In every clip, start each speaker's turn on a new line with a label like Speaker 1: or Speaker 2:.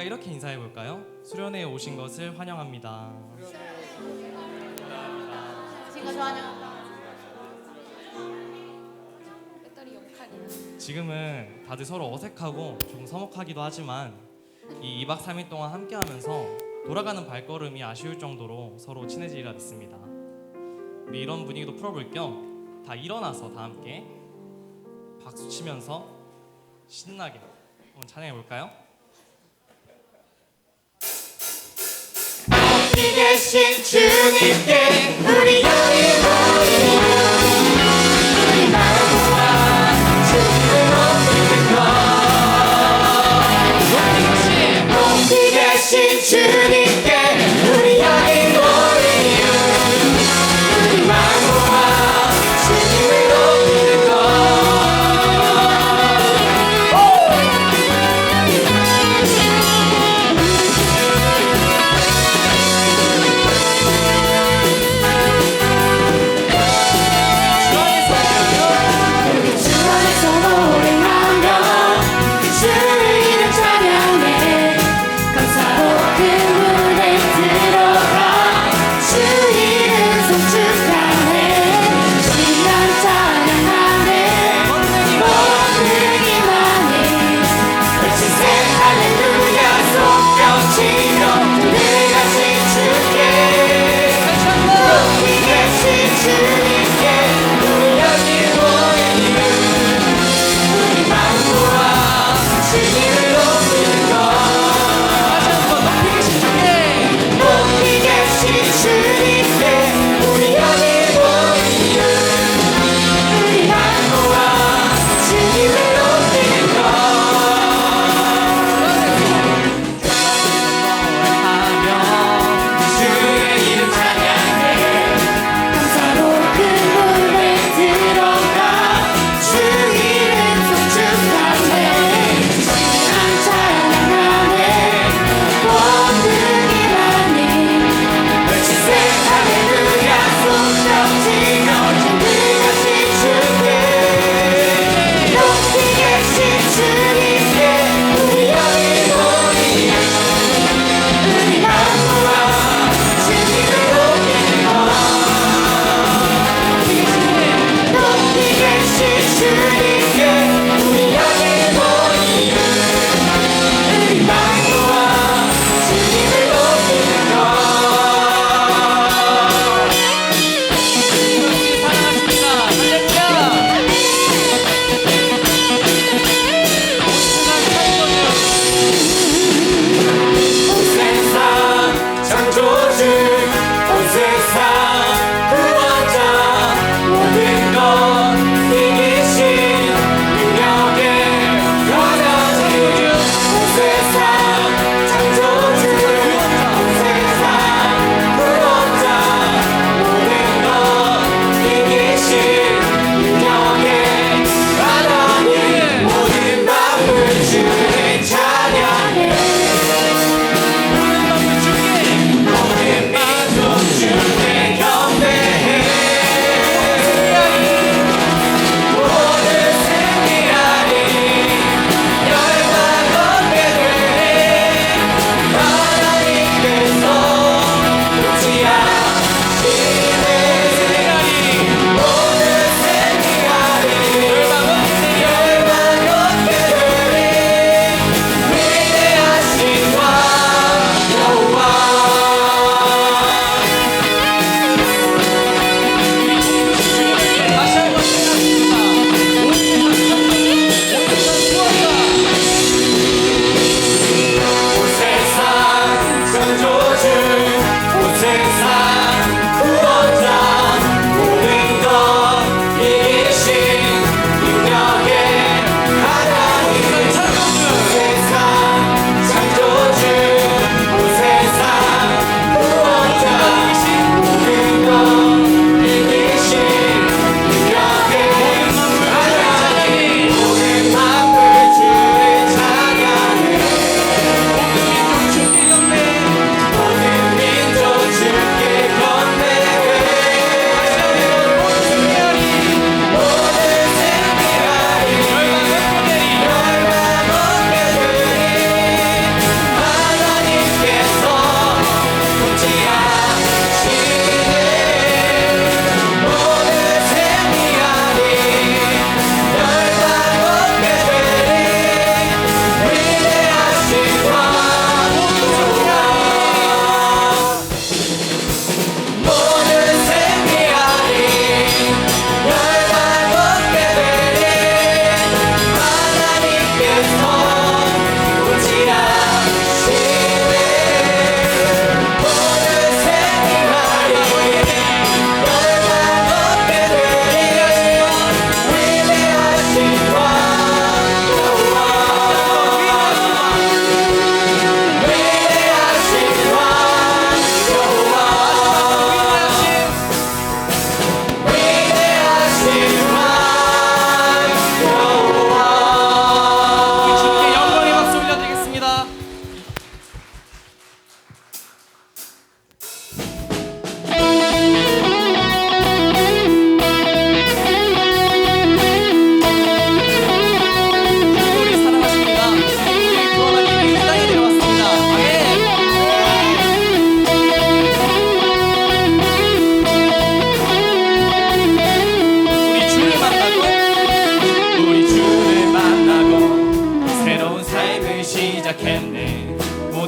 Speaker 1: 이렇게 인사해 볼까요? 수련회에 오신 것을 환영합니다.
Speaker 2: 오신 것을 환영합니다.
Speaker 1: 지금은 다들 서로 어색하고 좀 서먹하기도 하지만 이 2박 3일 동안 함께 하면서 돌아가는 발걸음이 아쉬울 정도로 서로 친해지리라 믿습니다. 우리 이런 분위기도 풀어볼 겸 다 일어나서 다 함께 박수 치면서 신나게 한번 찬양해 볼까요?
Speaker 3: 어디 계신 주님께 우리 여기 우리 마음과 주님을 높이는 것 어디 계신 주님께 우리 여기 우리 마음과 주님을 높이는 것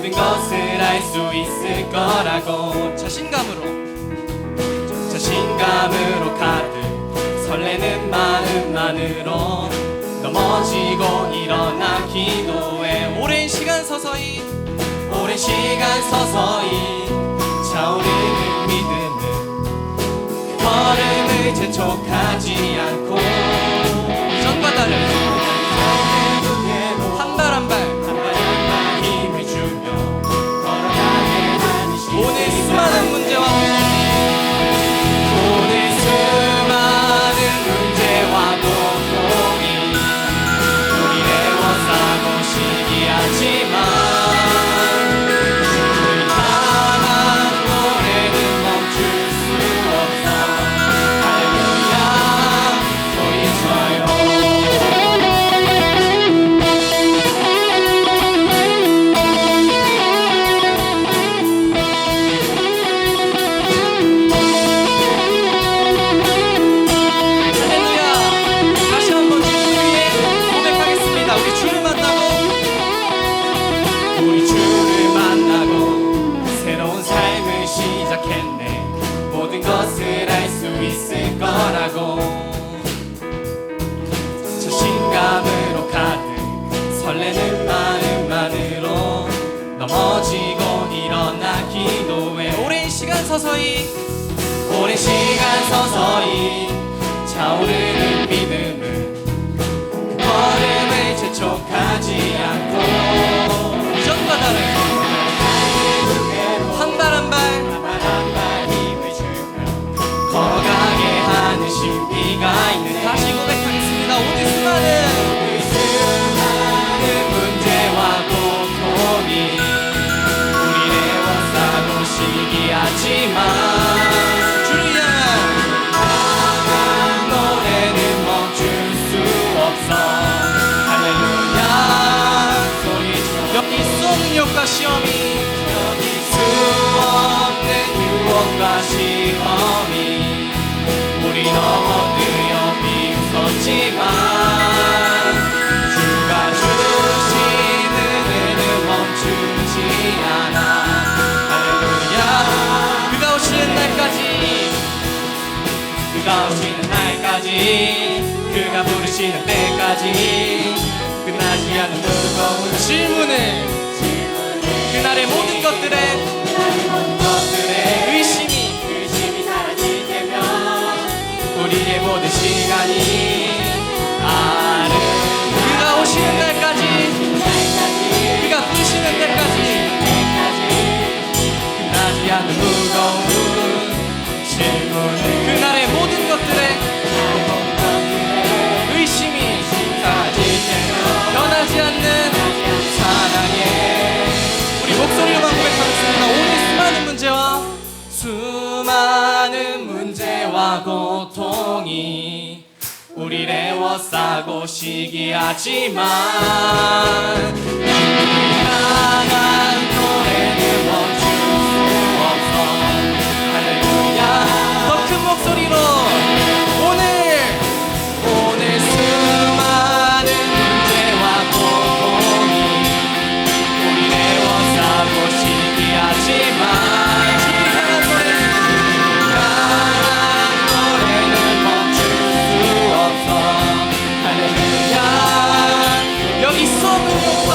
Speaker 3: 모든 것을 알 수 있을 거라고 자신감으로 가득 설레는 마음만으로 넘어지고 일어나 기도해 오랜 시간 서서히 차오르는 믿음은 그 걸음을 재촉하지 않고
Speaker 1: 이전과 다른 한 발 한 발
Speaker 3: 힘을 주며 걸어가게 하는
Speaker 1: 오늘 수많은 문제와
Speaker 3: 고통이 우리 애워싸고 시기하지만 주를 향한 노래는 멈출 수 없어 할렐루야 소리쳐요
Speaker 1: 할렐루야. 다시 한번 주님 위해 고백하겠습니다.
Speaker 3: 우리 주를 만나고 새로운 삶을 시작했네 모든 것을 알 수 있을 거라고 자신감으로 가득 설레는 마음만으로 넘어지고 일어나 기도해
Speaker 1: 오랜 시간 서서히
Speaker 3: 차오르는 믿음은 그 걸음을 재촉하지 않고
Speaker 1: 이전과 다른 한 발 한 발
Speaker 3: 한발 힘을 주며 걸어가게 하는 신비가 있는
Speaker 1: 다시 고백하겠습니다. 오늘 수많은
Speaker 3: 문제와 고통이 우리를 애워싸고 시기하지만
Speaker 1: 주를 향한
Speaker 3: 노래는 멈출 수 없어 할렐루야 소리쳐
Speaker 1: 여기 쏜 유혹과 시험이
Speaker 3: 여기 수 없는 유혹과 시험이 우리 넘어뜨려 비웃었지만 주가 주시는 은혜는 멈추지 않아 할렐루야
Speaker 1: 그가 오시는 날까지
Speaker 3: 그가 부르시는 때까지 끝나지 않는 무거운
Speaker 1: 질문을 그날의 모든 것들에 의심이
Speaker 3: 사라질 때면 우리의 모든 시간이 아름다운
Speaker 1: 그가 오시는 날까지 그가 부르시는 때까지
Speaker 3: 끝나지 않는 무거운 질문을
Speaker 1: 그날의 모든 것들에 의심이
Speaker 3: 사라질 때면
Speaker 1: 변하지 않는
Speaker 3: 사랑해
Speaker 1: 우리 목소리로만 고백하겠습니다. 오늘
Speaker 3: 수많은 문제와 고통이 우리를 애워싸고 시기하지만 향한 노래는 멈출 수 없어 할렐루야
Speaker 1: 더 큰 목소리로
Speaker 3: 오늘 수많은 문제와 고통이 우리를 애워싸고 시기하지만 노래는 멈출 수 없어 할렐루야
Speaker 1: 여기 수 없는 유혹과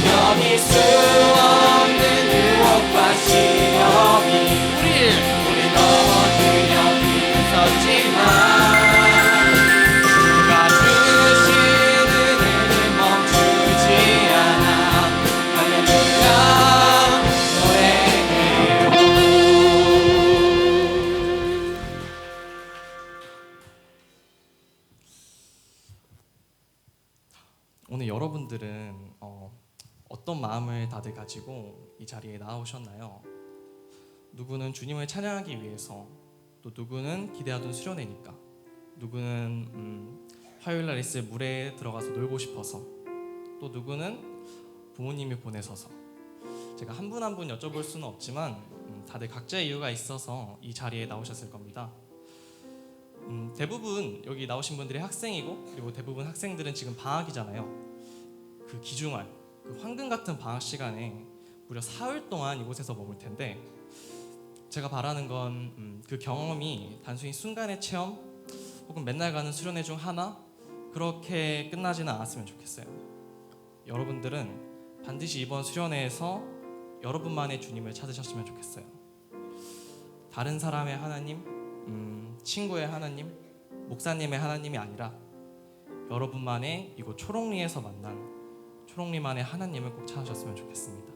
Speaker 3: 여기 수 없는 유혹과 시험이 우리 넘어뜨려 비웃었지만 주가 주시는 은혜는 멈추지 않아 할렐루야 노래해요
Speaker 1: 오늘 여러분들은 어떤 마음을 다들 가지고 이 자리에 나오셨나요? 누구는 주님을 찬양하기 위해서, 또 누구는 기대하던 수련회니까, 누구는 화요일날 있을 물에 들어가서 놀고 싶어서, 또 누구는 부모님이 보내셔서. 제가 한 분 한 분 여쭤볼 수는 없지만 다들 각자의 이유가 있어서 이 자리에 나오셨을 겁니다. 대부분 여기 나오신 분들이 학생이고, 그리고 대부분 학생들은 지금 방학이잖아요. 그 기중할 그 황금 같은 방학 시간에 무려 사흘 동안 이곳에서 머물 텐데 제가 바라는 건 그 경험이 단순히 순간의 체험 혹은 맨날 가는 수련회 중 하나 그렇게 끝나지는 않았으면 좋겠어요. 여러분들은 반드시 이번 수련회에서 여러분만의 주님을 찾으셨으면 좋겠어요. 다른 사람의 하나님, 친구의 하나님, 목사님의 하나님이 아니라 여러분만의 이곳 초롱리에서 만난 초롱리만의 하나님을 꼭 찾으셨으면 좋겠습니다.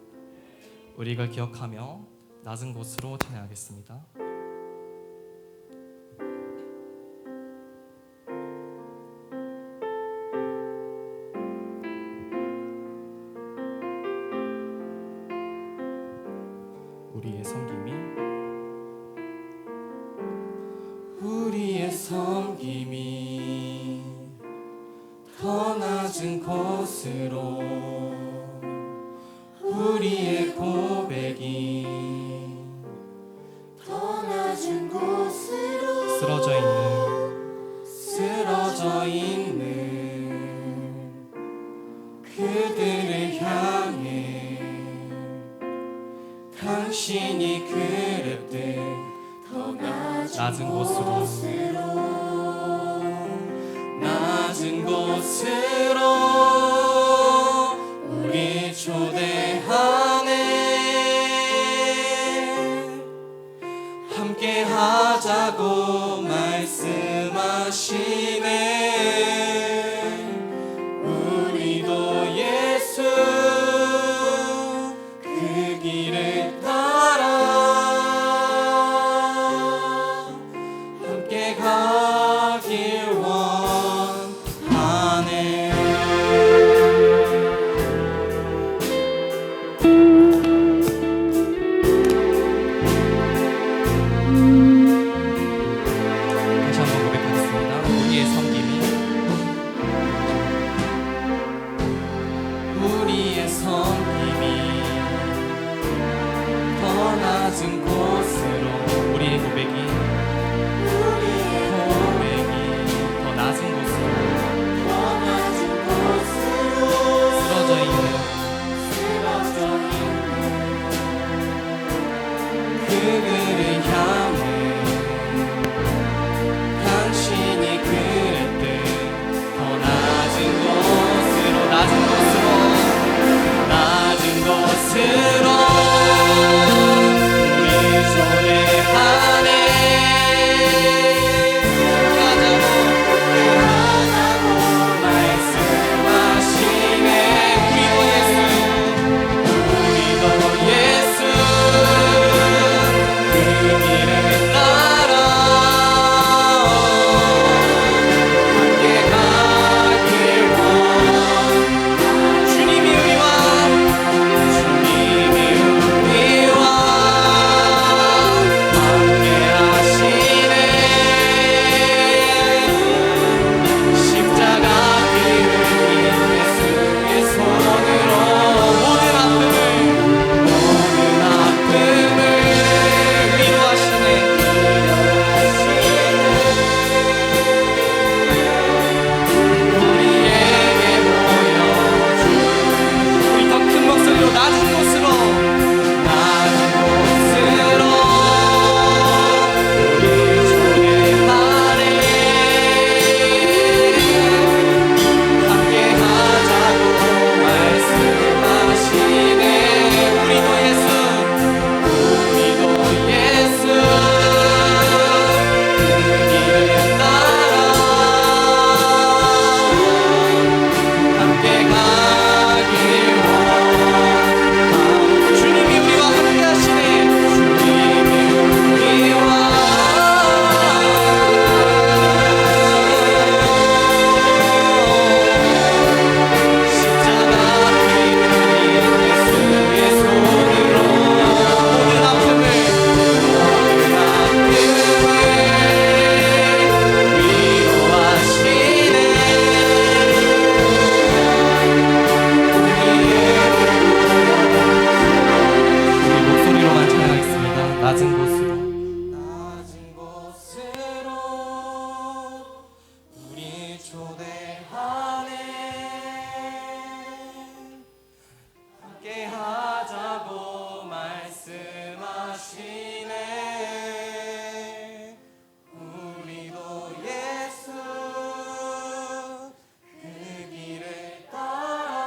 Speaker 1: 우리 이걸 기억하며 낮은 곳으로 찬양하겠습니다. 우리의 섬김이 더 낮은 곳으로 우리의 고백이
Speaker 3: 더 낮은 곳으로
Speaker 1: 쓰러져 있는 그들을 향해 당신이 그랬듯
Speaker 3: 더
Speaker 1: 낮은 곳으로 우리 초대하네. 함께 하자고 말씀하시네. 우리도 예수 그 길을 따라 함께 가길 원하네. 다시 한번 고백하겠습니다. 우리의 섬김이 더 낮은 곳으로 우리의 고백이 더 낮은 곳으로 쓰러져 있는 그들을 향해 당신이 그랬듯 더 낮은 곳으로 우리 초대하네. 가자고 말씀하시네. 우리도 예수 그 길을 따라 함께 가길 주님이 우리와 함께하자고 말씀하시네. 우리도 예수 그 길을 따라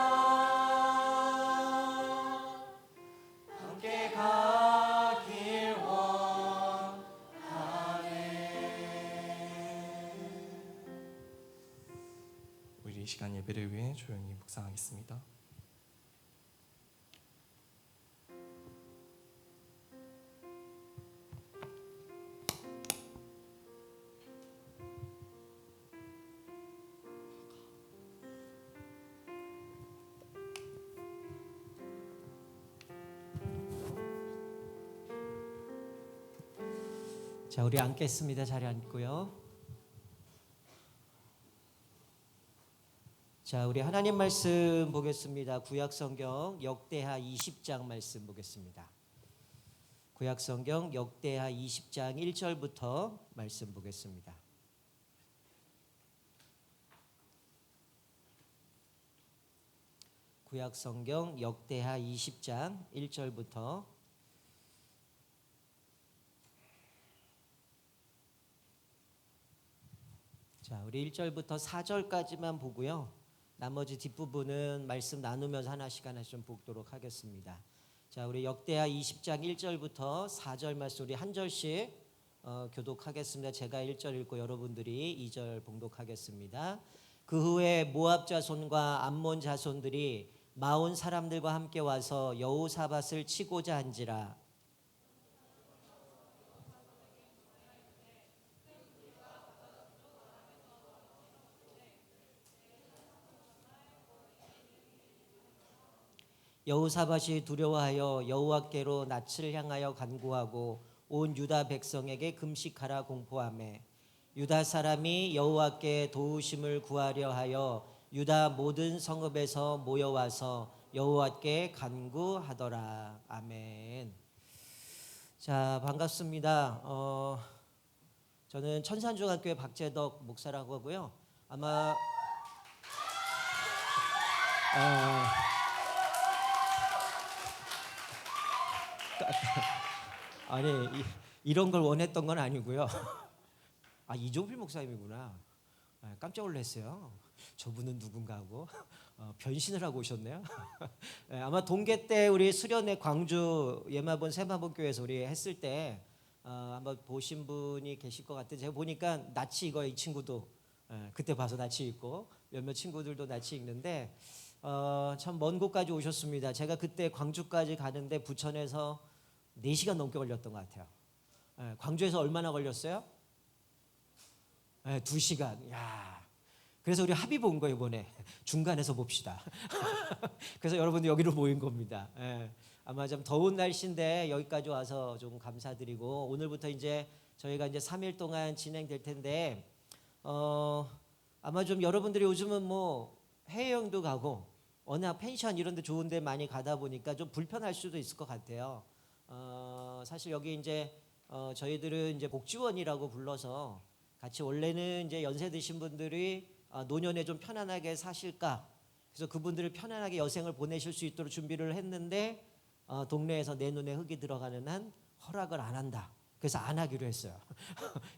Speaker 1: 함께 가길 원하네. 우리 이 시간 예배를 위해 조용히 묵상하겠습니다.
Speaker 4: 자, 우리 앉겠습니다. 자리 앉고요. 자, 우리 하나님 말씀 보겠습니다. 구약성경 역대하 20장 말씀 보겠습니다. 구약성경 역대하 20장 1절부터 말씀 보겠습니다. 구약성경 역대하 20장 1절부터 자, 우리 1절부터 4절까지만 보고요. 나머지 뒷부분은 말씀 나누면서 하나씩 좀 보도록 하겠습니다. 자, 우리 역대하 20장 1절부터 4절 말씀 우리 한 절씩 교독하겠습니다. 제가 1절 읽고 여러분들이 2절 봉독하겠습니다. 그 후에 모압 자손과 암몬 자손들이 마온 사람들과 함께 와서 여호사밧을 치고자 한지라. 여호사밧이 두려워하여 여호와께로 낯을 향하여 간구하고 온 유다 백성에게 금식하라 공포하매 유다 사람이 여호와께 도우심을 구하려 하여 유다 모든 성읍에서 모여와서 여호와께 간구하더라. 아멘. 자, 반갑습니다. 저는 천산중학교의 박재덕 목사라고 하고요. 아마 아니 이런 걸 원했던 건 아니고요. 아, 이종필 목사님이구나. 깜짝 놀랐어요. 저분은 누군가 하고 변신을 하고 오셨네요. 아마 동계 때 우리 수련회 광주 예마본 세마본 교회에서 우리 했을 때 한번 보신 분이 계실 것 같아요. 제가 보니까 낯이 익어요. 이 친구도 그때 봐서 낯이 익고 몇몇 친구들도 낯이 익는데 참 먼 곳까지 오셨습니다. 제가 그때 광주까지 가는데 부천에서 4시간 넘게 걸렸던 것 같아요. 광주에서 얼마나 걸렸어요? 2시간. 야, 그래서 우리 합의 본 거예요 이번에. 중간에서 봅시다. 그래서 여러분들 여기로 모인 겁니다. 아마 좀 더운 날씨인데 여기까지 와서 좀 감사드리고 오늘부터 이제 저희가 이제 3일 동안 진행될 텐데 아마 좀 여러분들이 요즘은 뭐 해외여행도 가고 워낙 펜션 이런 데 좋은 데 많이 가다 보니까 좀 불편할 수도 있을 것 같아요. 사실 여기 이제 저희들은 이제 복지원이라고 불러서 같이 원래는 이제 연세 드신 분들이 노년에 좀 편안하게 사실까 그래서 그분들을 편안하게 여생을 보내실 수 있도록 준비를 했는데 동네에서 내 눈에 흙이 들어가는 한 허락을 안 한다. 그래서 안 하기로 했어요.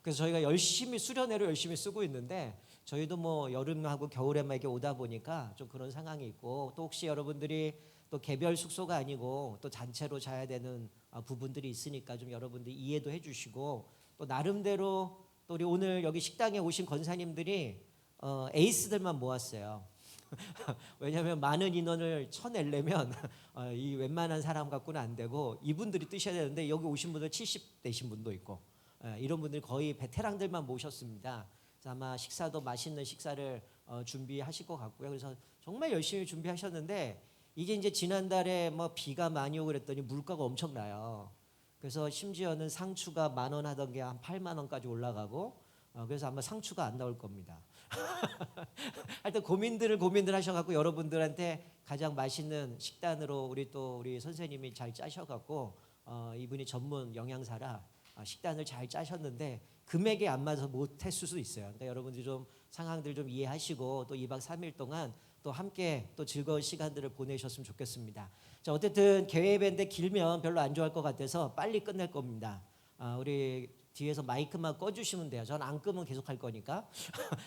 Speaker 4: 그래서 저희가 열심히 수련회로 열심히 쓰고 있는데 저희도 뭐 여름하고 겨울에만 이렇게 오다 보니까 좀 그런 상황이 있고 또 혹시 여러분들이 또 개별 숙소가 아니고 또 단체로 자야 되는 부분들이 있으니까 좀 여러분들이 이해도 해주시고 또 나름대로 또 우리 오늘 여기 식당에 오신 권사님들이 에이스들만 모았어요. 왜냐하면 많은 인원을 쳐내려면 이 웬만한 사람 갖고는 안 되고 이분들이 뜨셔야 되는데 여기 오신 분들 70 되신 분도 있고 이런 분들 거의 베테랑들만 모셨습니다. 그래서 아마 식사도 맛있는 식사를 준비하실 것 같고요. 그래서 정말 열심히 준비하셨는데 이게 이제 지난달에 뭐 비가 많이 오고 그랬더니 물가가 엄청나요. 그래서 심지어는 상추가 10,000원 하던 게 한 80,000원까지 올라가고 그래서 아마 상추가 안 나올 겁니다. 하여튼 고민들 하셔갖고 여러분들한테 가장 맛있는 식단으로 우리 선생님이 잘 짜셔갖고 이분이 전문 영양사라 식단을 잘 짜셨는데 금액에 안 맞아서 못했을 수도 있어요. 그러니까 여러분들이 좀 상황들 좀 이해하시고 또 2박 3일 동안 또 함께 또 즐거운 시간들을 보내셨으면 좋겠습니다. 자, 어쨌든 개회인데 길면 별로 안 좋아할 것 같아서 빨리 끝낼 겁니다. 우리 뒤에서 마이크만 꺼주시면 돼요. 전 안 끄면 계속 할 거니까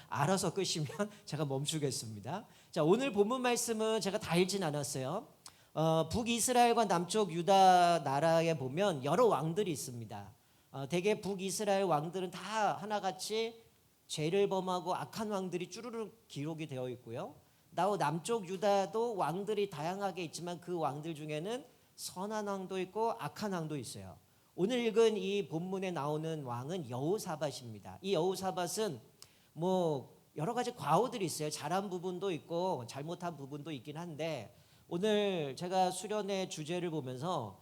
Speaker 4: 알아서 끄시면 제가 멈추겠습니다. 자, 오늘 본문 말씀은 제가 다 읽진 않았어요. 북이스라엘과 남쪽 유다 나라에 보면 여러 왕들이 있습니다. 대개 북이스라엘 왕들은 다 하나같이 죄를 범하고 악한 왕들이 쭈루룩 기록이 되어 있고요. 남쪽 유다도 왕들이 다양하게 있지만 그 왕들 중에는 선한 왕도 있고 악한 왕도 있어요. 오늘 읽은 이 본문에 나오는 왕은 여호사밧입니다. 이 여호사밧은 뭐 여러 가지 과오들이 있어요. 잘한 부분도 있고 잘못한 부분도 있긴 한데 오늘 제가 수련의 주제를 보면서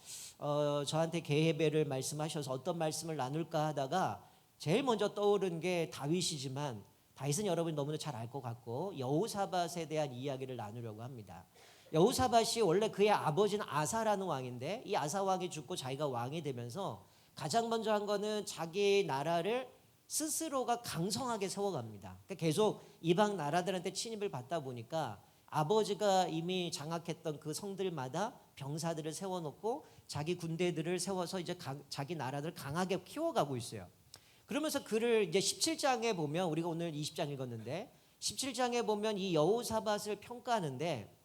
Speaker 4: 저한테 계회배를 말씀하셔서 어떤 말씀을 나눌까 하다가 제일 먼저 떠오른 게 다윗이지만 다윗은 여러분이 너무나 잘 알 것 같고 여호사밧에 대한 이야기를 나누려고 합니다. 여호사밧이 원래 그의 아버지는 아사라는 왕인데 이 아사 왕이 죽고 자기가 왕이 되면서 가장 먼저 한 거는 자기 나라를 스스로가 강성하게 세워갑니다. 그러니까 계속 이방 나라들한테 침입을 받다 보니까 아버지가 이미 장악했던 그 성들마다 병사들을 세워놓고 자기 군대들을 세워서 이제 자기 나라를 강하게 키워가고 있어요. 그러면서 그를 이제 17장에 보면 우리가 오늘 20장 읽었는데 17장에 보면 이 여호사밧을 평가하는데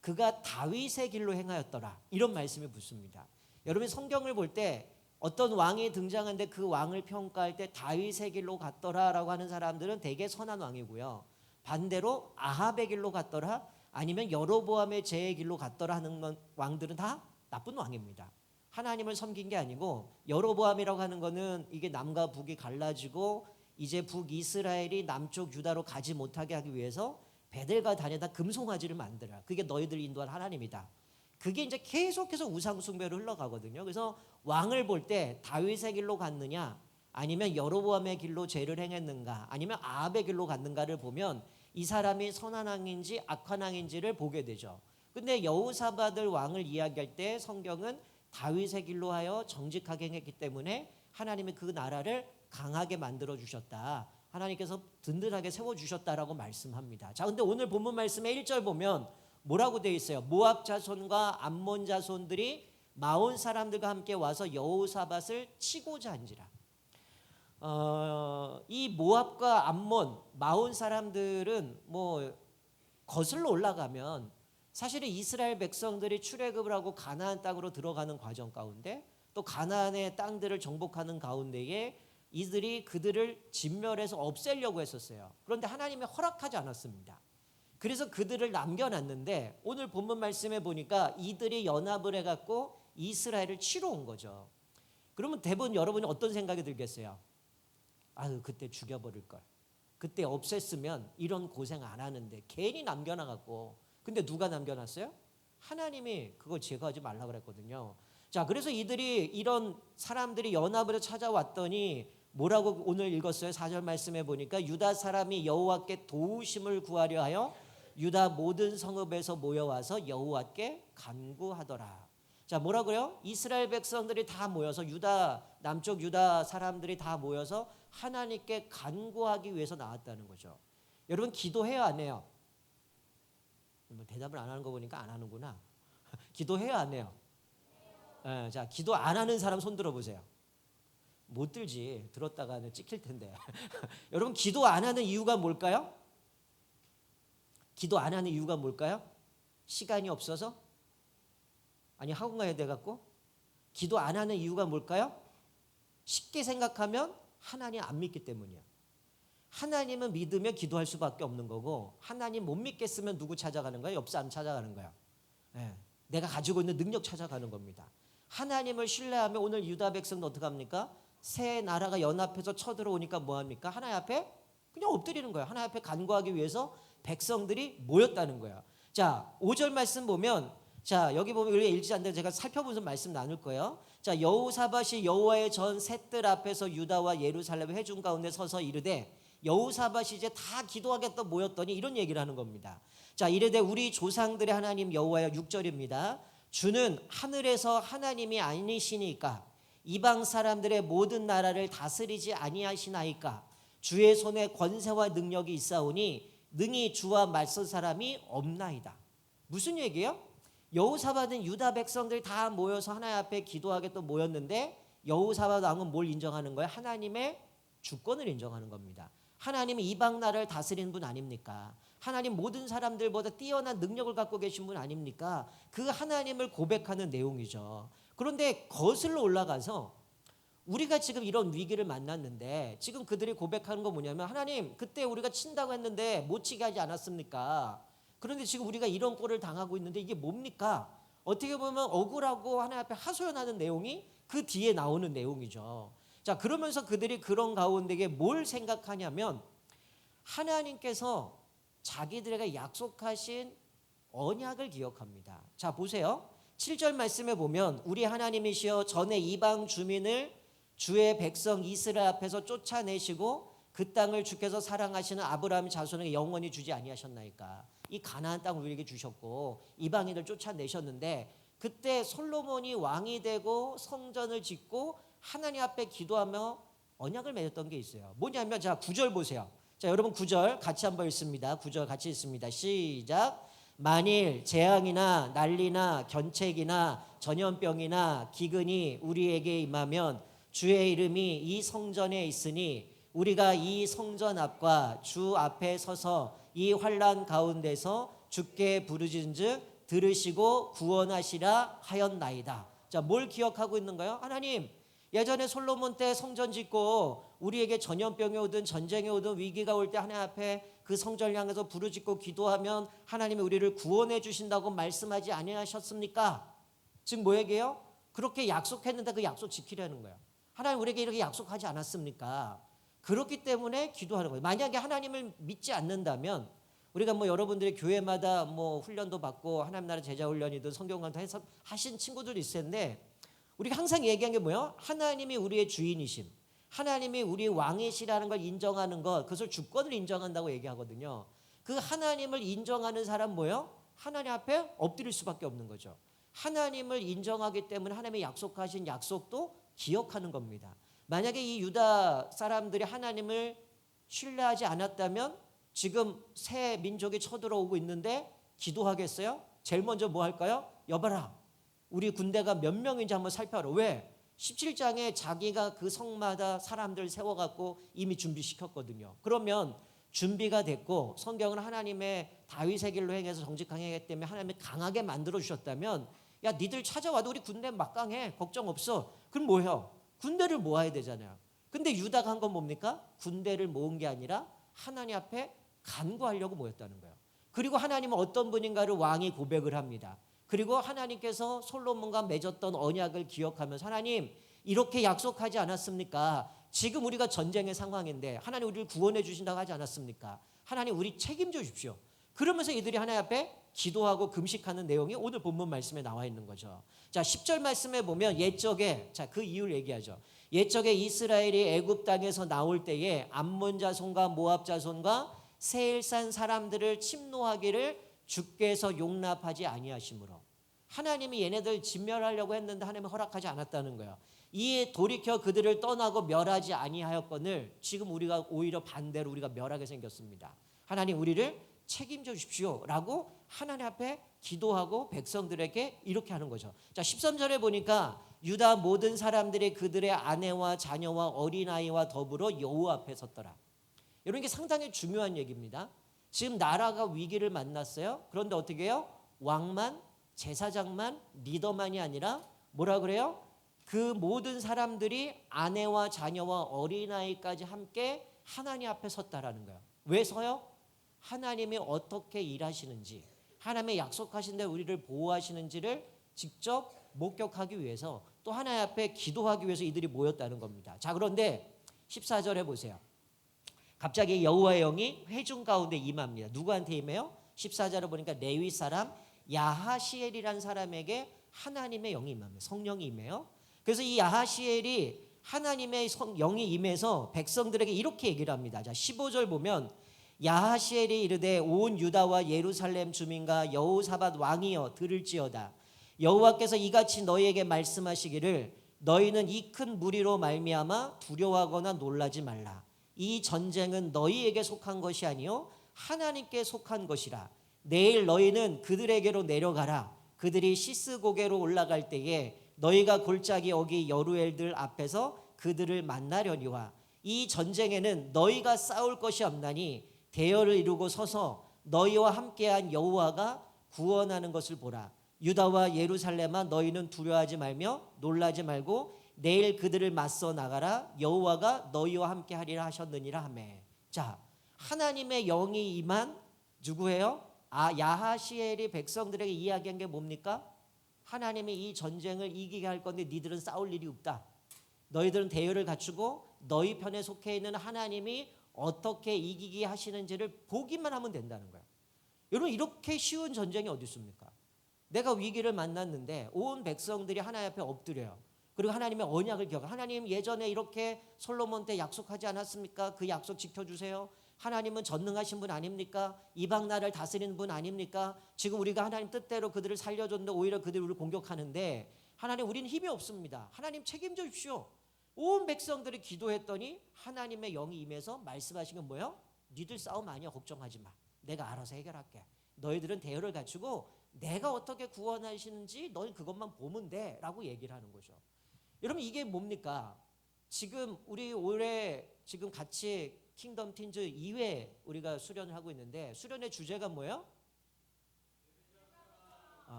Speaker 4: 그가 다윗의 길로 행하였더라 이런 말씀이 붙습니다. 여러분이 성경을 볼 때 어떤 왕이 등장하는데 그 왕을 평가할 때 다윗의 길로 갔더라라고 하는 사람들은 대개 선한 왕이고요. 반대로 아합의 길로 갔더라 아니면 여로보암의 제의 길로 갔더라 하는 왕들은 다 나쁜 왕입니다. 하나님을 섬긴 게 아니고 여로보암이라고 하는 거는 이게 남과 북이 갈라지고 이제 북이스라엘이 남쪽 유다로 가지 못하게 하기 위해서 베델과 다니다 금송아지를 만들어라. 그게 너희들 인도한 하나님이다. 그게 이제 계속해서 우상 숭배로 흘러가거든요. 그래서 왕을 볼 때 다윗의 길로 갔느냐 아니면 여로보암의 길로 죄를 행했는가 아니면 아합의 길로 갔는가를 보면 이 사람이 선한 왕인지 악한 왕인지를 보게 되죠. 근데 여호사밧을 왕을 이야기할 때 성경은 다윗의 길로 하여 정직하게 행했기 때문에 하나님이 그 나라를 강하게 만들어 주셨다. 하나님께서 든든하게 세워주셨다라고 말씀합니다. 자, 근데 오늘 본문 말씀의 1절 보면 뭐라고 되어 있어요? 모압 자손과 암몬 자손들이 마온 사람들과 함께 와서 여호사밧을 치고자 한지라. 이 모압과 암몬, 마온 사람들은 뭐 거슬러 올라가면 사실은 이스라엘 백성들이 출애굽을 하고 가나안 땅으로 들어가는 과정 가운데 또 가나안의 땅들을 정복하는 가운데에 이들이 그들을 진멸해서 없애려고 했었어요. 그런데 하나님이 허락하지 않았습니다. 그래서 그들을 남겨놨는데 오늘 본문 말씀에 보니까 이들이 연합을 해갖고 이스라엘을 치러 온 거죠. 그러면 대부분 여러분이 어떤 생각이 들겠어요? 아유, 그때 죽여버릴 걸. 그때 없앴으면 이런 고생 안 하는데 괜히 남겨놔갖고. 근데 누가 남겨놨어요? 하나님이 그걸 제거하지 말라고 그랬거든요. 자, 그래서 이런 사람들이 연합으로 찾아왔더니 뭐라고 오늘 읽었어요? 4절 말씀해 보니까 유다 사람이 여호와께 도우심을 구하려 하여 유다 모든 성읍에서 모여와서 여호와께 간구하더라. 자, 뭐라고요? 이스라엘 백성들이 다 모여서 남쪽 유다 사람들이 다 모여서 하나님께 간구하기 위해서 나왔다는 거죠. 여러분 기도해요 안 해요? 뭐 대답을 안 하는 거 보니까 안 하는구나. 기도해요 안 해요? 네, 자, 기도 안 하는 사람 손 들어보세요. 못 들지. 들었다가는 찍힐 텐데. 여러분 기도 안 하는 이유가 뭘까요? 기도 안 하는 이유가 뭘까요? 시간이 없어서? 아니 학원 가야 돼갖고? 기도 안 하는 이유가 뭘까요? 쉽게 생각하면 하나님 안 믿기 때문이에요. 하나님은 믿으면 기도할 수밖에 없는 거고 하나님 못 믿겠으면 누구 찾아가는 거예요? 옆 사람 찾아가는 거예요. 네, 내가 가지고 있는 능력 찾아가는 겁니다. 하나님을 신뢰하면 오늘 유다 백성은 어떻게 합니까? 새 나라가 연합해서 쳐들어오니까 뭐합니까? 하나님 앞에 그냥 엎드리는 거예요. 하나님 앞에 간구하기 위해서 백성들이 모였다는 거예요. 자, 5절 말씀 보면 자, 여기 보면 우리가 읽지 않는데 제가 살펴보면서 말씀 나눌 거예요. 자, 여호사밧이 여호와의 전 셋들 앞에서 유다와 예루살렘의 회중 가운데 서서 이르되 여호사밧이 이제 다 기도하겠다 모였더니 이런 얘기를 하는 겁니다. 자, 이르되 우리 조상들의 하나님 여호와여 6절입니다. 주는 하늘에서 하나님이 아니시니까 이방 사람들의 모든 나라를 다스리지 아니하시나이까 주의 손에 권세와 능력이 있사오니 능히 주와 맞설 사람이 없나이다. 무슨 얘기예요? 여호사밧은 유다 백성들이 다 모여서 하나님 앞에 기도하게 또 모였는데 여호사밧 왕은 뭘 인정하는 거예요? 하나님의 주권을 인정하는 겁니다. 하나님이 이방 나라를 다스리는 분 아닙니까? 하나님 모든 사람들보다 뛰어난 능력을 갖고 계신 분 아닙니까? 그 하나님을 고백하는 내용이죠. 그런데 거슬러 올라가서 우리가 지금 이런 위기를 만났는데 지금 그들이 고백하는 거 뭐냐면 하나님 그때 우리가 친다고 했는데 못 치게 하지 않았습니까? 그런데 지금 우리가 이런 꼴을 당하고 있는데 이게 뭡니까? 어떻게 보면 억울하고 하나님 앞에 하소연하는 내용이 그 뒤에 나오는 내용이죠. 자, 그러면서 그들이 그런 가운데에 뭘 생각하냐면 하나님께서 자기들에게 약속하신 언약을 기억합니다. 자, 보세요. 7절 말씀에 보면 우리 하나님이시여 전에 이방 주민을 주의 백성 이스라엘 앞에서 쫓아내시고 그 땅을 주께서 사랑하시는 아브라함 자손에게 영원히 주지 아니하셨나이까. 이 가나안 땅을 우리에게 주셨고 이방인을 쫓아내셨는데 그때 솔로몬이 왕이 되고 성전을 짓고 하나님 앞에 기도하며 언약을 맺었던 게 있어요. 뭐냐면 자 9절 보세요. 자 여러분 9절 같이 한번 읽습니다. 9절 같이 읽습니다. 시작. 만일 재앙이나 난리나 견책이나 전염병이나 기근이 우리에게 임하면 주의 이름이 이 성전에 있으니 우리가 이 성전 앞과 주 앞에 서서 이 환난 가운데서 주께 부르짖은즉 들으시고 구원하시라 하였나이다. 자, 뭘 기억하고 있는가요? 하나님, 예전에 솔로몬 때 성전 짓고 우리에게 전염병이 오든 전쟁이 오든 위기가 올 때 하나님 앞에 그 성전을 향해서 부르짖고 기도하면 하나님이 우리를 구원해 주신다고 말씀하지 아니하셨습니까? 지금 뭐 얘기해요? 그렇게 약속했는데 그 약속 지키려는 거예요. 하나님 우리에게 이렇게 약속하지 않았습니까? 그렇기 때문에 기도하는 거예요. 만약에 하나님을 믿지 않는다면 우리가 뭐 여러분들이 교회마다 뭐 훈련도 받고 하나님 나라 제자 훈련이든 성경 강좌 해서 하신 친구들도 있을 텐데 우리가 항상 얘기한 게 뭐예요? 하나님이 우리의 주인이심, 하나님이 우리의 왕이시라는 걸 인정하는 것, 그것을 주권을 인정한다고 얘기하거든요. 그 하나님을 인정하는 사람 뭐예요? 하나님 앞에 엎드릴 수밖에 없는 거죠. 하나님을 인정하기 때문에 하나님의 약속하신 약속도 기억하는 겁니다. 만약에 이 유다 사람들이 하나님을 신뢰하지 않았다면 지금 새 민족이 쳐들어오고 있는데 기도하겠어요? 제일 먼저 뭐 할까요? 여봐라, 우리 군대가 몇 명인지 한번 살펴라. 왜? 17장에 자기가 그 성마다 사람들 세워갖고 이미 준비시켰거든요. 그러면 준비가 됐고 성경은 하나님의 다윗의 길로 행해서 정직하게 했기 때문에 하나님이 강하게 만들어주셨다면 야 니들 찾아와도 우리 군대 막강해, 걱정 없어. 그럼 뭐해요? 군대를 모아야 되잖아요. 근데 유다가 한 건 뭡니까? 군대를 모은 게 아니라 하나님 앞에 간구하려고 모였다는 거예요. 그리고 하나님은 어떤 분인가를 왕이 고백을 합니다. 그리고 하나님께서 솔로몬과 맺었던 언약을 기억하면서 하나님 이렇게 약속하지 않았습니까? 지금 우리가 전쟁의 상황인데 하나님 우리를 구원해 주신다고 하지 않았습니까? 하나님 우리 책임져 주십시오. 그러면서 이들이 하나님 앞에 기도하고 금식하는 내용이 오늘 본문 말씀에 나와 있는 거죠. 자, 10절 말씀에 보면 옛적에 자, 그 이유를 얘기하죠. 옛적에 이스라엘이 애굽 땅에서 나올 때에 암몬 자손과 모압 자손과 세일산 사람들을 침노하기를 주께서 용납하지 아니하심으로 하나님이 얘네들 진멸하려고 했는데 하나님이 허락하지 않았다는 거예요. 이에 돌이켜 그들을 떠나고 멸하지 아니하였거늘 지금 우리가 오히려 반대로 우리가 멸하게 생겼습니다. 하나님 우리를 책임져 주십시오라고 하나님 앞에 기도하고 백성들에게 이렇게 하는 거죠. 자, 13절에 보니까 유다 모든 사람들이 그들의 아내와 자녀와 어린아이와 더불어 여호와 앞에 섰더라. 이런 게 상당히 중요한 얘기입니다. 지금 나라가 위기를 만났어요. 그런데 어떻게 해요? 왕만, 제사장만, 리더만이 아니라 뭐라 그래요? 그 모든 사람들이 아내와 자녀와 어린아이까지 함께 하나님 앞에 섰다라는 거예요. 왜 서요? 하나님이 어떻게 일하시는지, 하나님의 약속하신 데 우리를 보호하시는지를 직접 목격하기 위해서 또 하나님 앞에 기도하기 위해서 이들이 모였다는 겁니다. 자, 그런데 14절에 보세요. 갑자기 여호와의 영이 회중 가운데 임합니다. 누구한테 임해요? 14절에 보니까 레위 사람 야하시엘이라는 사람에게 하나님의 영이 임합니다. 성령이 임해요. 그래서 이 야하시엘이 하나님의 영이 임해서 백성들에게 이렇게 얘기를 합니다. 자, 15절 보면 야하시엘이 이르되 온 유다와 예루살렘 주민과 여호사밧 왕이여 들을지어다. 여호와께서 이같이 너희에게 말씀하시기를 너희는 이 큰 무리로 말미암아 두려워하거나 놀라지 말라. 이 전쟁은 너희에게 속한 것이 아니요 하나님께 속한 것이라. 내일 너희는 그들에게로 내려가라. 그들이 시스 고개로 올라갈 때에 너희가 골짜기 어기 여루엘들 앞에서 그들을 만나려니와 이 전쟁에는 너희가 싸울 것이 없나니 대열을 이루고 서서 너희와 함께한 여호와가 구원하는 것을 보라. 유다와 예루살렘아 너희는 두려워하지 말며 놀라지 말고 내일 그들을 맞서 나가라. 여호와가 너희와 함께하리라 하셨느니라 하매. 자, 하나님의 영이 임한 누구예요? 야하시엘이 백성들에게 이야기한 게 뭡니까? 하나님이 이 전쟁을 이기게 할 건데 니들은 싸울 일이 없다. 너희들은 대열을 갖추고 너희 편에 속해 있는 하나님이 어떻게 이기게 하시는지를 보기만 하면 된다는 거예요. 여러분, 이렇게 쉬운 전쟁이 어디 있습니까? 내가 위기를 만났는데 온 백성들이 하나님 앞에 엎드려요. 그리고 하나님의 언약을 기억해요. 하나님 예전에 이렇게 솔로몬 때 약속하지 않았습니까? 그 약속 지켜주세요. 하나님은 전능하신 분 아닙니까? 이방 나라를 다스리는 분 아닙니까? 지금 우리가 하나님 뜻대로 그들을 살려줬는데 오히려 그들이 우리를 공격하는데 하나님 우리는 힘이 없습니다. 하나님 책임져 주십시오. 온 백성들이 기도했더니 하나님의 영이 임해서 말씀하신 건 뭐예요? 니들 싸움 아니야. 걱정하지 마. 내가 알아서 해결할게. 너희들은 대열을 갖추고 내가 어떻게 구원하시는지 너희 그것만 보면 돼 라고 얘기를 하는 거죠. 여러분, 이게 뭡니까? 지금 우리 올해 지금 같이 킹덤 틴즈 2회 우리가 수련을 하고 있는데 수련의 주제가 뭐예요?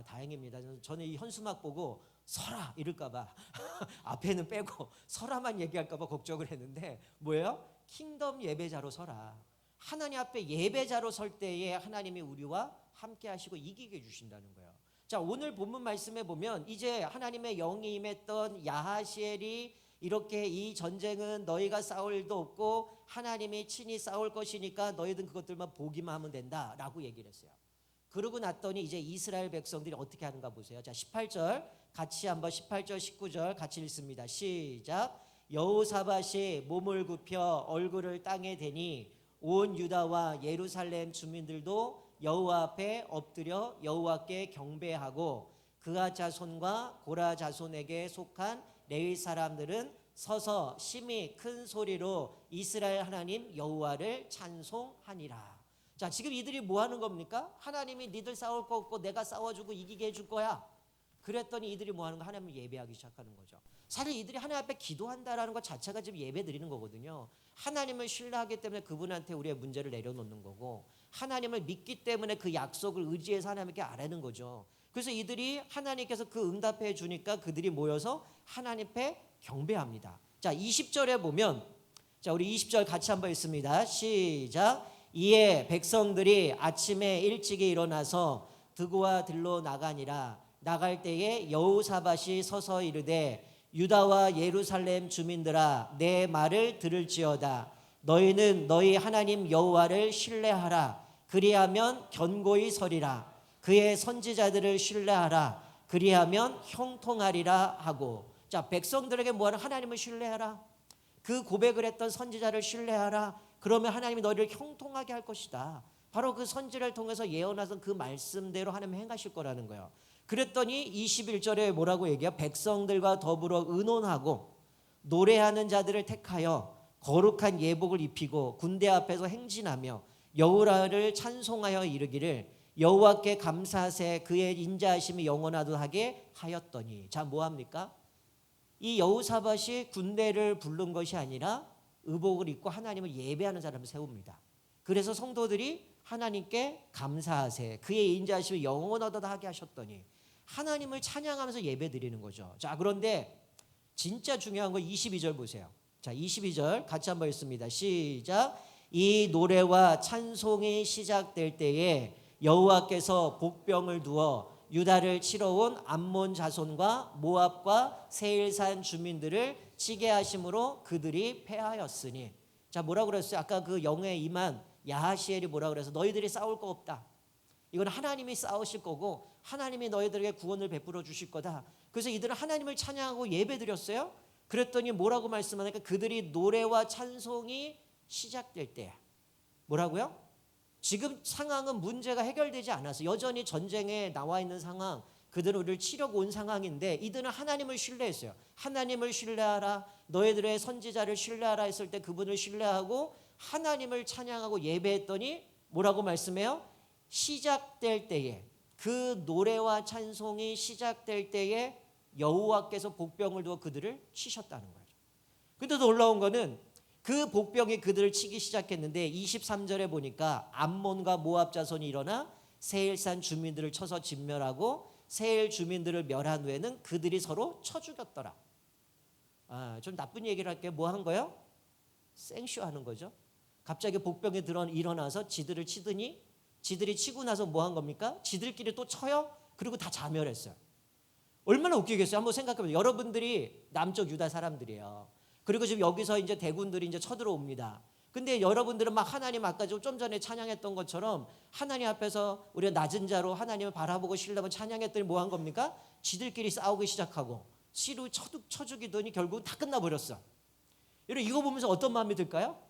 Speaker 4: 다행입니다. 저는 이 현수막 보고 설아 이럴까봐 앞에는 빼고 설아만 얘기할까봐 걱정을 했는데 뭐예요? 킹덤 예배자로 서라. 하나님 앞에 예배자로 설 때에 하나님이 우리와 함께 하시고 이기게 해주신다는 거예요. 자, 오늘 본문 말씀에 보면 이제 하나님의 영이 임했던 야하시엘이 이렇게 이 전쟁은 너희가 싸울 일도 없고 하나님이 친히 싸울 것이니까 너희들은 그것들만 보기만 하면 된다라고 얘기를 했어요. 그러고 났더니 이제 이스라엘 백성들이 어떻게 하는가 보세요. 자, 18절 같이 한번 18절 19절 같이 읽습니다. 시작. 여호사밧이 몸을 굽혀 얼굴을 땅에 대니 온 유다와 예루살렘 주민들도 여호와 앞에 엎드려 여호와께 경배하고 그하 자손과 고라 자손에게 속한 레위 사람들은 서서 심히 큰 소리로 이스라엘 하나님 여호와를 찬송하니라. 자, 지금 이들이 뭐 하는 겁니까? 하나님이 니들 싸울 거 없고 내가 싸워주고 이기게 해줄 거야. 그랬더니 이들이 뭐 하는 거? 하나님을 예배하기 시작하는 거죠. 사실 이들이 하나님 앞에 기도한다라는 것 자체가 지금 예배 드리는 거거든요. 하나님을 신뢰하기 때문에 그분한테 우리의 문제를 내려놓는 거고 하나님을 믿기 때문에 그 약속을 의지해서 하나님께 아뢰는 거죠. 그래서 이들이 하나님께서 그 응답해 주니까 그들이 모여서 하나님 앞에 경배합니다. 자, 20절에 보면 자, 우리 20절 같이 한번 읽습니다. 시작. 이에 백성들이 아침에 일찍이 일어나서 드고와 들로 나가니라. 나갈 때에 여호사밧이 서서 이르되 유다와 예루살렘 주민들아 내 말을 들을지어다. 너희는 너희 하나님 여호와를 신뢰하라. 그리하면 견고히 서리라. 그의 선지자들을 신뢰하라. 그리하면 형통하리라 하고. 자, 백성들에게 뭐하라? 하나님을 신뢰하라. 그 고백을 했던 선지자를 신뢰하라. 그러면 하나님이 너희를 형통하게 할 것이다. 바로 그 선지를 통해서 예언하던 그 말씀대로 하나님 행하실 거라는 거예요. 그랬더니 21절에 뭐라고 얘기해요? 백성들과 더불어 의논하고 노래하는 자들을 택하여 거룩한 예복을 입히고 군대 앞에서 행진하며 여호와를 찬송하여 이르기를 여호와께 감사하세 그의 인자하심이 영원하게 하였더니. 자, 뭐합니까? 이 여호사밧이 군대를 부른 것이 아니라 의복을 입고 하나님을 예배하는 사람을 세웁니다. 그래서 성도들이 하나님께 감사하세 그의 인자하심이 영원하게 하셨더니 하나님을 찬양하면서 예배드리는 거죠. 자, 그런데 진짜 중요한 거 22절 보세요. 자, 22절 같이 한번 읽습니다. 시작. 이 노래와 찬송이 시작될 때에 여호와께서 복병을 두어 유다를 치러 온 암몬 자손과 모압과 세일산 주민들을 치게 하심으로 그들이 패하였으니. 자, 뭐라고 그랬어요? 아까 그 영에 임한 야하시엘이 뭐라고 그래서 너희들이 싸울 거 없다. 이건 하나님이 싸우실 거고 하나님이 너희들에게 구원을 베풀어 주실 거다. 그래서 이들은 하나님을 찬양하고 예배드렸어요. 그랬더니 뭐라고 말씀하니까 그들이 노래와 찬송이 시작될 때 뭐라고요? 지금 상황은 문제가 해결되지 않아서 여전히 전쟁에 나와 있는 상황, 그들은 우리를 치려고 온 상황인데 이들은 하나님을 신뢰했어요. 하나님을 신뢰하라. 너희들의 선지자를 신뢰하라 했을 때 그분을 신뢰하고 하나님을 찬양하고 예배했더니 뭐라고 말씀해요? 시작될 때에, 그 노래와 찬송이 시작될 때에 여호와께서 복병을 두어 그들을 치셨다는 거죠. 근데 놀라운 거는 그 복병이 그들을 치기 시작했는데 23절에 보니까 암몬과 모압 자손이 일어나 세일산 주민들을 쳐서 진멸하고 세일 주민들을 멸한 후에는 그들이 서로 쳐 죽였더라. 좀 나쁜 얘기를 할게요. 뭐 한 거예요? 생쇼하는 거죠. 갑자기 복병이 일어나서 지들을 치더니 지들이 치고 나서 뭐 한 겁니까? 지들끼리 또 쳐요? 그리고 다 자멸했어요. 얼마나 웃기겠어요? 한번 생각해보세요. 여러분들이 남쪽 유다 사람들이에요. 그리고 지금 여기서 이제 대군들이 이제 쳐들어옵니다. 근데 여러분들은 막 하나님 아까 좀 전에 찬양했던 것처럼 하나님 앞에서 우리가 낮은 자로 하나님을 바라보고 신뢰하고 찬양했더니 뭐 한 겁니까? 지들끼리 싸우기 시작하고 씨로 쳐 죽이더니 결국은 다 끝나버렸어. 여러분 이거 보면서 어떤 마음이 들까요?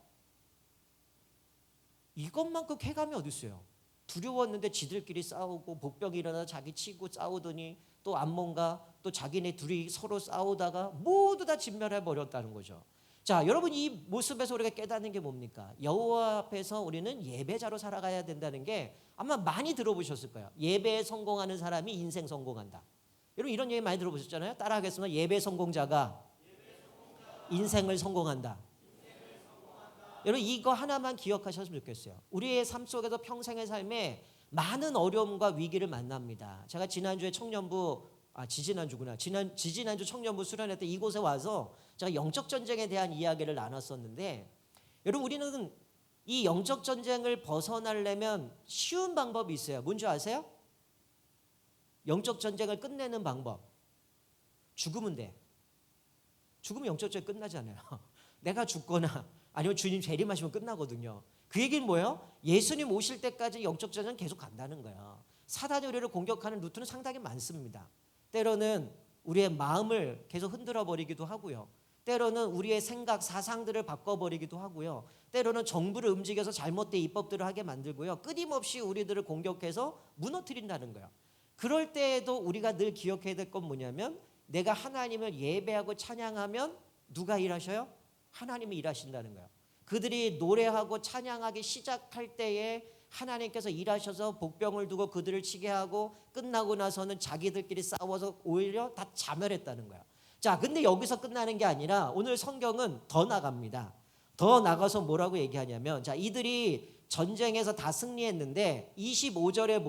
Speaker 4: 이것만큼 쾌감이 어디 있어요? 두려웠는데 지들끼리 싸우고 복병이 일어나서 자기 치고 싸우더니 또 암몬과 또 자기네 둘이 서로 싸우다가 모두 다 진멸해 버렸다는 거죠. 자, 여러분 이 모습에서 우리가 깨닫는 게 뭡니까? 여호와 앞에서 우리는 예배자로 살아가야 된다는 게 아마 많이 들어보셨을 거예요. 예배에 성공하는 사람이 인생 성공한다. 여러분 이런 얘기 많이 들어보셨잖아요. 따라하겠습니다. 예배 성공자가 인생을 성공한다. 여러분 이거 하나만 기억하셨으면 좋겠어요. 우리의 삶 속에서 평생의 삶에 많은 어려움과 위기를 만납니다. 제가 지난주에 청년부 지지난주 청년부 수련회 때 이곳에 와서 제가 영적 전쟁에 대한 이야기를 나눴었는데 여러분 우리는 이 영적 전쟁을 벗어나려면 쉬운 방법이 있어요. 뭔지 아세요? 영적 전쟁을 끝내는 방법. 죽으면 돼. 죽으면 영적 전쟁 끝나잖아요. 내가 죽거나 아니면 주님 재림하시면 끝나거든요. 그 얘기는 뭐예요? 예수님 오실 때까지 영적 전쟁은 계속 간다는 거예요. 사단이 우리를 공격하는 루트는 상당히 많습니다. 때로는 우리의 마음을 계속 흔들어 버리기도 하고요. 때로는 우리의 생각, 사상들을 바꿔버리기도 하고요. 때로는 정부를 움직여서 잘못된 입법들을 하게 만들고요. 끊임없이 우리들을 공격해서 무너뜨린다는 거예요. 그럴 때에도 우리가 늘 기억해야 될 건 뭐냐면 내가 하나님을 예배하고 찬양하면 누가 일하셔요? 하나님이 일하신다는 거예요. 그들이 노래하고 찬양하기 시작할 때에 하나님께서 일하셔서 복병을 두고 그들을 치게 하고 끝나고 나서는 자기들끼리 싸워서 오히려 다 자멸했다는 거예요. 자, 근데 여기서 끝나는 게 아니라 오늘 성경은 더 나갑니다. 더 나가서 뭐라고 얘기하냐면 자, 이들이 전쟁에서 다 승리했는데 24절에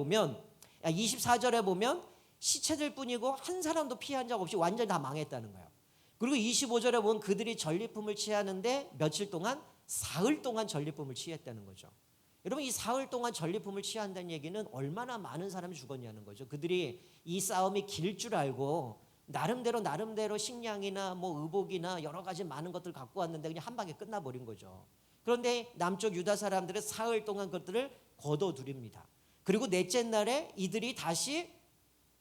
Speaker 4: 보면 시체들 뿐이고 한 사람도 피한 적 없이 완전히 다 망했다는 거예요. 그리고 25절에 보면 그들이 전리품을 취하는데 며칠 동안 사흘 동안 전리품을 취했다는 거죠. 여러분 이 사흘 동안 전리품을 취한다는 얘기는 얼마나 많은 사람이 죽었냐는 거죠. 그들이 이 싸움이 길 줄 알고 나름대로 식량이나 뭐 의복이나 여러 가지 많은 것들 갖고 왔는데 그냥 한 방에 끝나버린 거죠. 그런데 남쪽 유다 사람들은 사흘 동안 그것들을 거둬들입니다. 그리고 넷째 날에 이들이 다시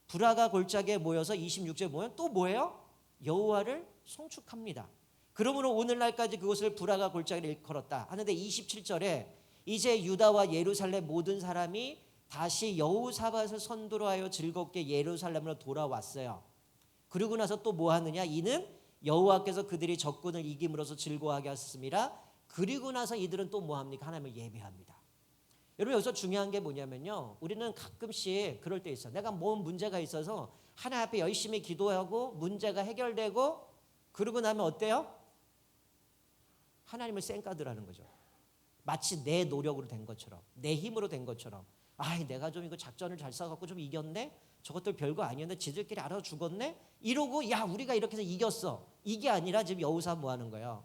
Speaker 4: 브라가 골짜기에 모여서 26절에 모여 또 뭐예요? 여호와를 송축합니다. 그러므로 오늘날까지 그곳을 브라가 골짜기를 일컬었다 하는데 27절에 이제 유다와 예루살렘 모든 사람이 다시 여호사밧을 선두로 하여 즐겁게 예루살렘으로 돌아왔어요. 그리고 나서 또 뭐 하느냐? 이는 여호와께서 그들이 적군을 이김으로써 즐거워하게 하셨습니다. 그리고 나서 이들은 또 뭐 합니까? 하나님을 예배합니다. 여러분 여기서 중요한 게 뭐냐면요. 우리는 가끔씩 그럴 때 있어요. 내가 뭔 문제가 있어서 하나님 앞에 열심히 기도하고 문제가 해결되고 그러고 나면 어때요? 하나님을 쌩까드라는 거죠. 마치 내 노력으로 된 것처럼 내 힘으로 된 것처럼 내가 좀 이거 작전을 잘 써갖고 좀 이겼네? 저것들 별거 아니었네? 지들끼리 알아서 죽었네? 이러고 우리가 이렇게 해서 이겼어. 이게 아니라 지금 여호사 뭐 하는 거예요?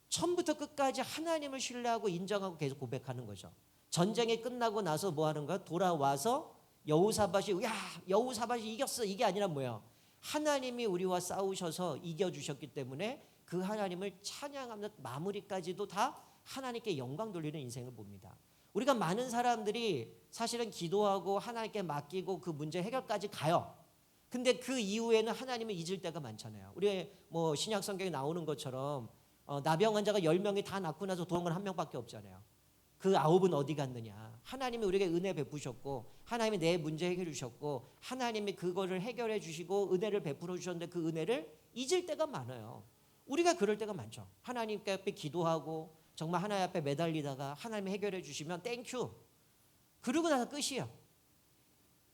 Speaker 4: 처음부터 끝까지 하나님을 신뢰하고 인정하고 계속 고백하는 거죠. 전쟁이 끝나고 나서 뭐 하는 거야? 돌아와서 여호사밧이 이겼어. 이게 아니라 뭐예요? 하나님이 우리와 싸우셔서 이겨주셨기 때문에 그 하나님을 찬양하면서 마무리까지도 다 하나님께 영광 돌리는 인생을 봅니다. 우리가 많은 사람들이 사실은 기도하고 하나님께 맡기고 그 문제 해결까지 가요. 근데 그 이후에는 하나님을 잊을 때가 많잖아요. 우리 뭐 신약 성경에 나오는 것처럼 나병 환자가 10명이 다 낫고 나서 돌아온 건 한 명밖에 없잖아요. 그 9은 어디 갔느냐? 하나님이 우리에게 은혜 베푸셨고 하나님이 내 문제 해결해 주셨고 하나님이 그거를 해결해 주시고 은혜를 베풀어 주셨는데 그 은혜를 잊을 때가 많아요. 우리가 그럴 때가 많죠. 하나님께 앞에 기도하고 정말 하나님 앞에 매달리다가 하나님이 해결해 주시면 땡큐. 그러고 나서 끝이에요.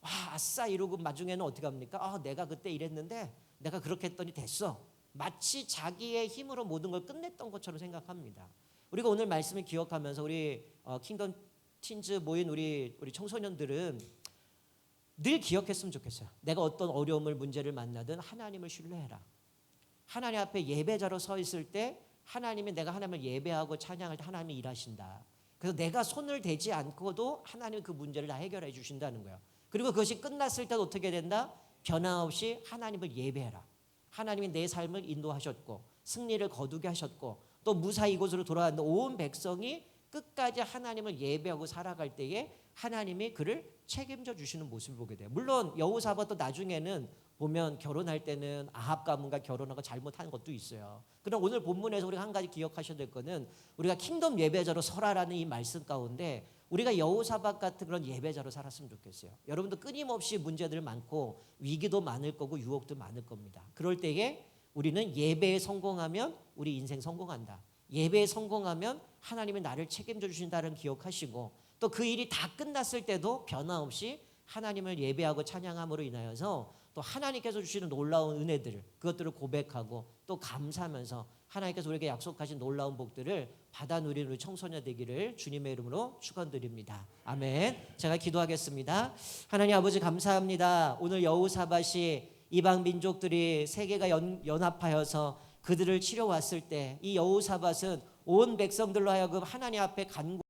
Speaker 4: 와, 아싸 이러고 나중에는 어떻게 합니까? 아, 내가 그때 이랬는데 내가 그렇게 했더니 됐어. 마치 자기의 힘으로 모든 걸 끝냈던 것처럼 생각합니다. 우리가 오늘 말씀을 기억하면서 우리 킹덤 틴즈 모인 우리 청소년들은 늘 기억했으면 좋겠어요. 내가 어떤 어려움을 문제를 만나든 하나님을 신뢰해라. 하나님 앞에 예배자로 서 있을 때 하나님이 내가 하나님을 예배하고 찬양할 때 하나님이 일하신다. 그래서 내가 손을 대지 않고도 하나님이 그 문제를 다 해결해 주신다는 거예요. 그리고 그것이 끝났을 때 어떻게 된다? 변함없이 하나님을 예배해라. 하나님이 내 삶을 인도하셨고 승리를 거두게 하셨고 또 무사히 이곳으로 돌아왔는데 온 백성이 끝까지 하나님을 예배하고 살아갈 때에 하나님이 그를 책임져 주시는 모습을 보게 돼요. 물론 여호사밧도 나중에는 보면 결혼할 때는 아합 가문과 결혼하고 잘못한 것도 있어요. 그럼 오늘 본문에서 우리가 한 가지 기억하셔야 될 거는 우리가 킹덤 예배자로 서라라는 이 말씀 가운데 우리가 여호사밧 같은 그런 예배자로 살았으면 좋겠어요. 여러분도 끊임없이 문제들 많고 위기도 많을 거고 유혹도 많을 겁니다. 그럴 때에 우리는 예배에 성공하면 우리 인생 성공한다. 예배에 성공하면 하나님이 나를 책임져 주신다는 기억하시고 또 그 일이 다 끝났을 때도 변함없이 하나님을 예배하고 찬양함으로 인하여서 또 하나님께서 주시는 놀라운 은혜들을 그것들을 고백하고 또 감사하면서 하나님께서 우리에게 약속하신 놀라운 복들을 받아 누리는 우리 청소년 되기를 주님의 이름으로 축원드립니다. 아멘. 제가 기도하겠습니다. 하나님 아버지 감사합니다. 오늘 여호사밧이 이방 민족들이 세계가 연합하여서 그들을 치러왔을 때 이 여호사밧은 온 백성들로 하여금 하나님 앞에 간구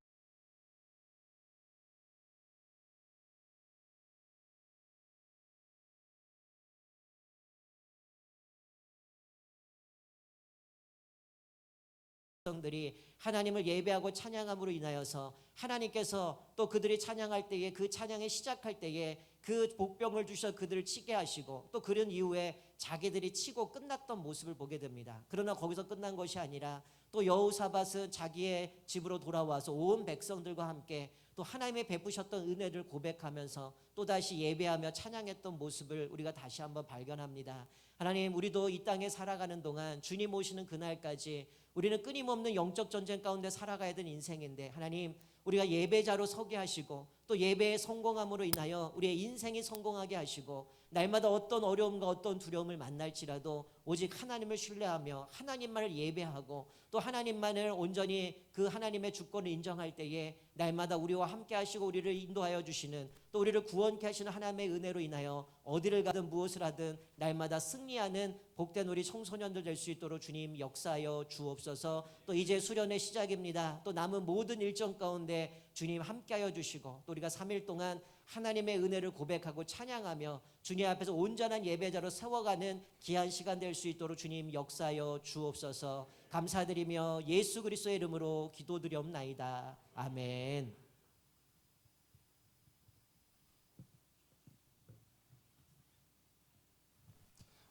Speaker 4: 들이 하나님을 예배하고 찬양함으로 인하여서 하나님께서 또 그들이 찬양할 때에 그 찬양에 시작할 때에 그 복병을 주셔 그들을 치게 하시고 또 그런 이후에 자기들이 치고 끝났던 모습을 보게 됩니다. 그러나 거기서 끝난 것이 아니라 또 여호사밧은 자기의 집으로 돌아와서 온 백성들과 함께 또 하나님의 베푸셨던 은혜를 고백하면서 또다시 예배하며 찬양했던 모습을 우리가 다시 한번 발견합니다. 하나님, 우리도 이 땅에 살아가는 동안 주님 오시는 그날까지 우리는 끊임없는 영적 전쟁 가운데 살아가야 되는 인생인데 하나님, 우리가 예배자로 서게 하시고 또 예배에 성공함으로 인하여 우리의 인생이 성공하게 하시고 날마다 어떤 어려움과 어떤 두려움을 만날지라도 오직 하나님을 신뢰하며 하나님만을 예배하고 또 하나님만을 온전히 그 하나님의 주권을 인정할 때에 날마다 우리와 함께 하시고 우리를 인도하여 주시는 또 우리를 구원케 하시는 하나님의 은혜로 인하여 어디를 가든 무엇을 하든 날마다 승리하는 복된 우리 청소년들 될 수 있도록 주님 역사하여 주옵소서. 또 이제 수련의 시작입니다. 또 남은 모든 일정 가운데 주님 함께하여 주시고 또 우리가 3일 동안 하나님의 은혜를 고백하고 찬양하며 주님 앞에서 온전한 예배자로 세워가는 귀한 시간 될 수 있도록 주님 역사하여 주옵소서. 감사드리며 예수 그리스도의 이름으로 기도드리옵나이다. 아멘.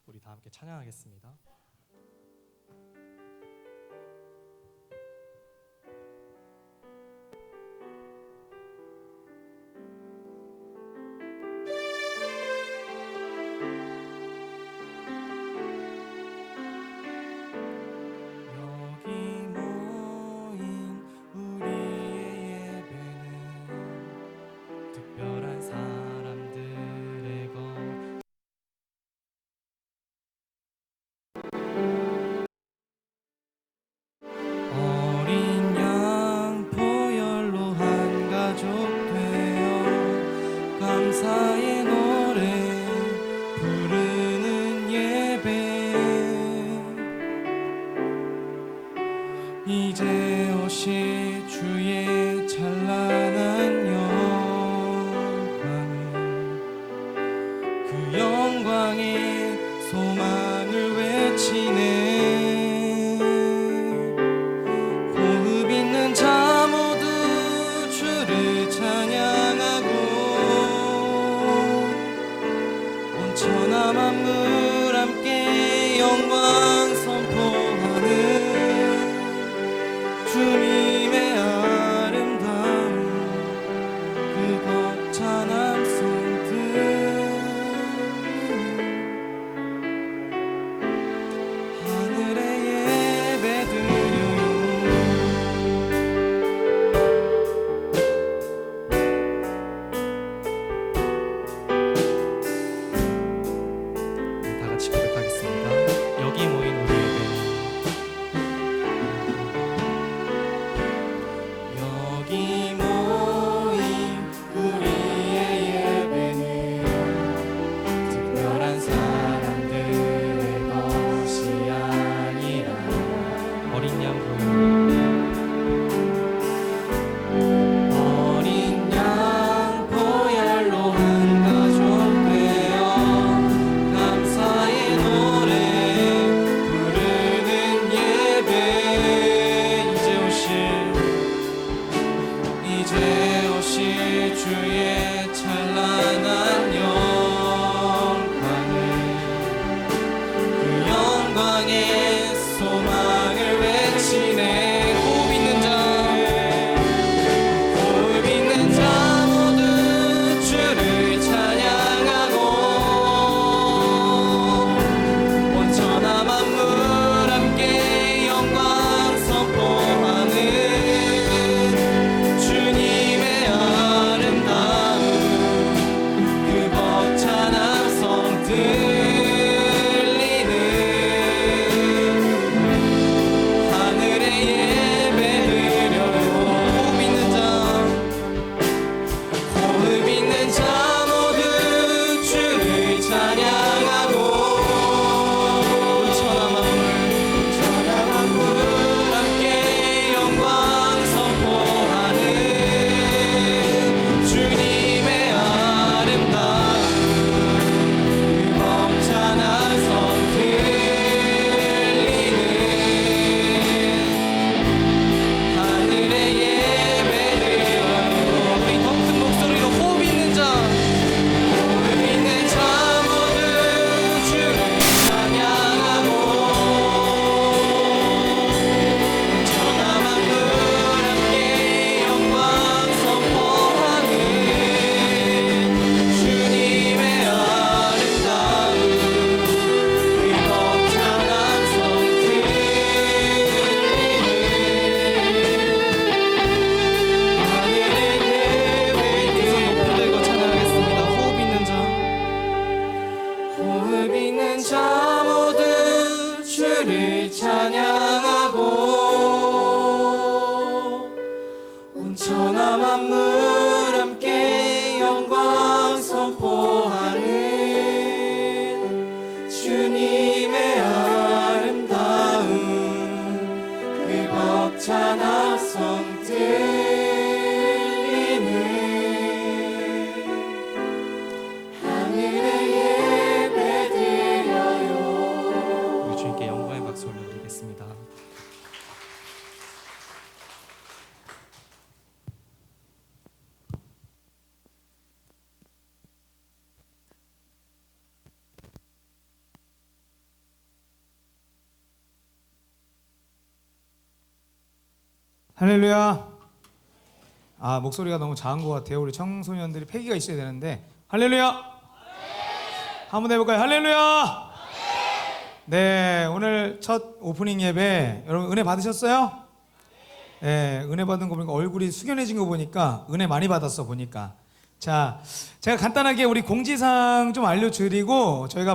Speaker 1: 우리 다 함께 찬양하겠습니다. 여기 모인 우리의 예배는 특별한 사람들의 것
Speaker 3: 주를 찬양하고 온 천하 만물 함께 영광 선포하는 주님의 아름다운 그 벅찬 합성 들리는 하늘의 예배 드려요.
Speaker 1: 우리 주님께 영광의 박수 올려드리겠습니다.
Speaker 5: 할렐루야. 아, 목소리가 너무 작은 것 같아요. 우리 청소년들이 패기가 있어야 되는데. 할렐루야. 한번 해볼까요? 할렐루야. 네, 오늘 첫 오프닝 예배 여러분 은혜 받으셨어요? 네, 은혜 받은 거 보니까 얼굴이 숙연해진 거 보니까 은혜 많이 받았어 보니까. 자, 제가 간단하게 우리 공지사항 좀 알려드리고 저희가